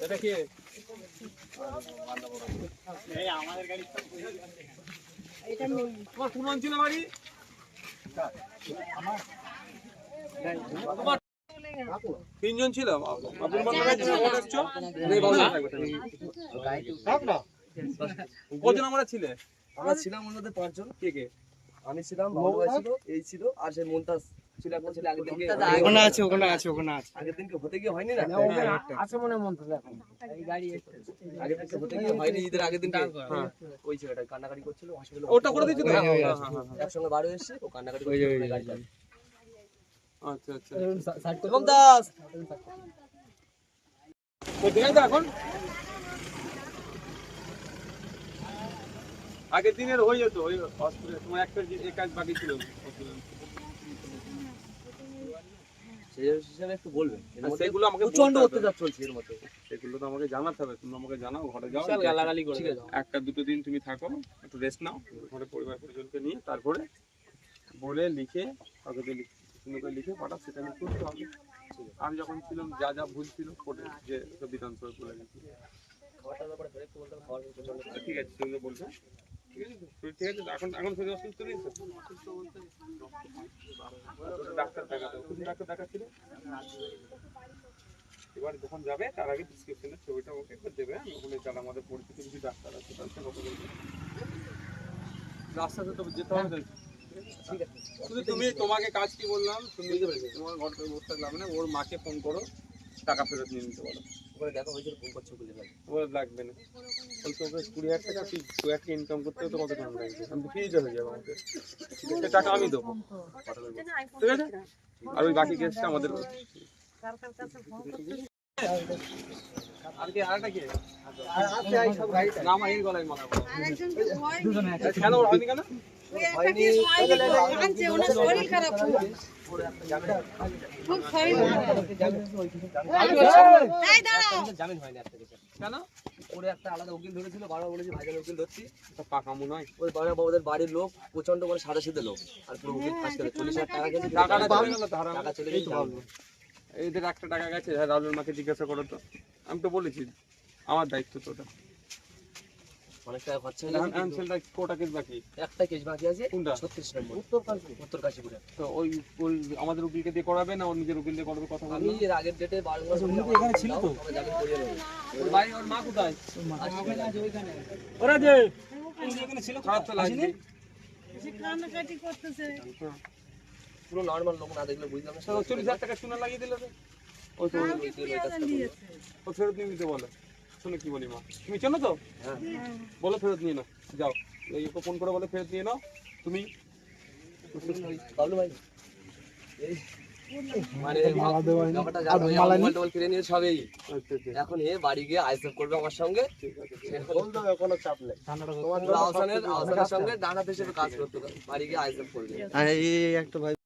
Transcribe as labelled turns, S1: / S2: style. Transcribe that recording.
S1: এটা কি এই আমাদের গাড়ি সব এটা তোমার কোন অঞ্চলে বাড়ি? আমার তিনজন ছিল বাবুর কজন আমরা ছিলে?
S2: আমরা ছিলাম ওর মধ্যে 5 জন।
S1: কে কে?
S2: আমি ছিলাম, বাবু ভাই ছিল, এই ছিল, আর সেই মন্তাজ ছিল। এখন ছিল আগে দিনকে
S3: ওখানে আছে
S2: আগের দিনকে হতে গিয়ে হয়নি না
S3: আছে মনে মন্ত্র এখন এই গাড়ি
S2: আগে দিনকে হতে গিয়ে হয়নি, ঈদের আগের দিনকে ওই ছেলেটা কান্নাকাটি করছিল হসপিটালে।
S1: ওটা করে দিয়েছিল
S2: একসঙ্গে বাড়ি এসেছে, ও কান্নাকাটি করছিল গাড়িটা।
S1: আচ্ছা আচ্ছা
S2: মন্তাজ
S1: ওই দিন তো এখন আগের দিনের হয়ে যেত ওই হসপিটালে তোমার একটা যে কাজ বাকি ছিল
S2: সেই হিসাবে একটু বলবেন।
S1: সেগুলো আমাকে
S2: প্রচন্ড অত্যাচার চলছে এর মধ্যে,
S1: সেগুলো তো আমাকে জানাতে হবে। তুমি আমাকে জানাও, ঘরে যাও,
S2: গালাগালি করে
S1: একটা দুটো দিন তুমি থাকো, একটু রেস্ট নাও, ঘরে পরিবার পরিজনকে নিয়ে তারপরে বলে লিখে কাগজে সুন্দর করে লিখে পাঠাও, সেটা আমি করতে হবে। আমি যখন ছিলাম যা যা ভুল ছিল কোর্টে যে বিধানসভা বলে গেছি। ঠিক আছে তুমি বলবে, ঠিক আছে ঠিক আছে। এখন এখন শরীর অসুস্থ নেই তো? ডাক্তার দেখাতে ডাক্তার দেখাচ্ছিল। এবার যখন যাবে তার আগে প্রেসক্রিপশনের ছবিটা ওকে একবার দেবে। ওখানে যারা আমাদের পরিচিত কিছু ডাক্তার আছে তার সাথে কথা বলবে। রাস্তাতে তো যেতে হবে। ঠিক আছে শুধু তুমি তোমাকে কাজ কি বললাম, তুমি তোমার ঘর থেকে বসে থাকলাম না, ওর মাকে ফোন করো, টাকা ফেরত নিয়ে নিতে বলো।
S2: ওখানে দেখো হয়েছিল ফোন করছে বলে লাগে
S1: ওর লাগবে না, বলতে ওকে 20,000 টাকা তুই 2,000 টাকা ইনকাম করতে তো কত টাকা লাগবে? আমি ফ্রিতে হয়ে যাবো আমাকে, সে টাকা আমি দেবো, ঠিক আছে? আর ওই বাকি কেসটা আমাদের। আর কি আরেকটা কি আছে? এই সব গাড়িটা নাম এই গলায় মালা কেন ওর হয়নি কেন?
S2: হয়নি
S4: আনছে ওনার শরীর খারাপ খুব শরীর এই দাঁড়াও
S2: জামিন হয়নি একটা কেসে।
S1: কেন?
S2: ওরে একটা আলাদা উকিল ধরেছিল, বারবার বলেছি ভাইজান উকিল ধরছি।
S1: পাকা মনে হয়
S2: ওই বাবা বাবাদের বাড়ির লোক প্রচন্ড মানে সাদা সিধে লোক, আর পুরো উকিল ফাঁস করে 40,000 টাকা গেছে।
S1: টাকাটা চলে গেল,
S2: টাকা চলে
S1: এই তো ভালো। এদের একটা টাকা গেছে, রাহুলের মাকে জিজ্ঞাসা করো তো। আমি তো বলেছি আমার দায়িত্ব তো ওটা।
S2: অনেক টাকা খরচা হয়ে গেছে,
S1: এখন ছেলেটা কোটা কেস বাকি,
S2: একটা কেস বাকি আছে।
S1: কোনটা?
S2: 36 নম্বর উত্তর কাশীপুরে।
S1: তো ওই আমাদের উকিলকে দিয়ে করাবে না ওর নিজের উকিল দিয়ে করবে? কথা
S2: আমি
S1: বললাম
S2: এর আগের ডেটে 12 মাস এখানে ছিল তো, আমরা জামিন করিয়ে নেব।
S1: ওর ভাই ওর মা কোথায়? ওরা যে এখানে ছিল, খারাপ তো লাগবে।
S4: সে কান্নাকাটি করতেছে
S2: পুরো নরমাল লোক না দেখলে বুঝলাম না।
S1: 40,000 টাকা শুনে লাগিয়ে দিল। ওই তো ও ফেরত নিয়ে নিতে বলে। শুনে কি বলি মা, তুমি চেনো তো?
S2: হ্যাঁ
S1: বলো ফেরত নিয়ে নাও, যাও এই ওকে ফোন করে বলে ফেরত নিয়ে নাও তুমি।
S2: বাবলু ভাই এই মানে ব্যাপারটা জানো, মোবাইল টোবাইল কিনে নিয়ে সবই। এখন এ বাড়ি গিয়ে আইসেফ করবে আমার সঙ্গে, বলতে হবে কোনো চাপ নেই। তোমার আহসানের সঙ্গে ডাকাত হিসেবে কাজ করতে হবে, বাড়ি গিয়ে আইসেফ করবে।
S3: এই একটা ভাই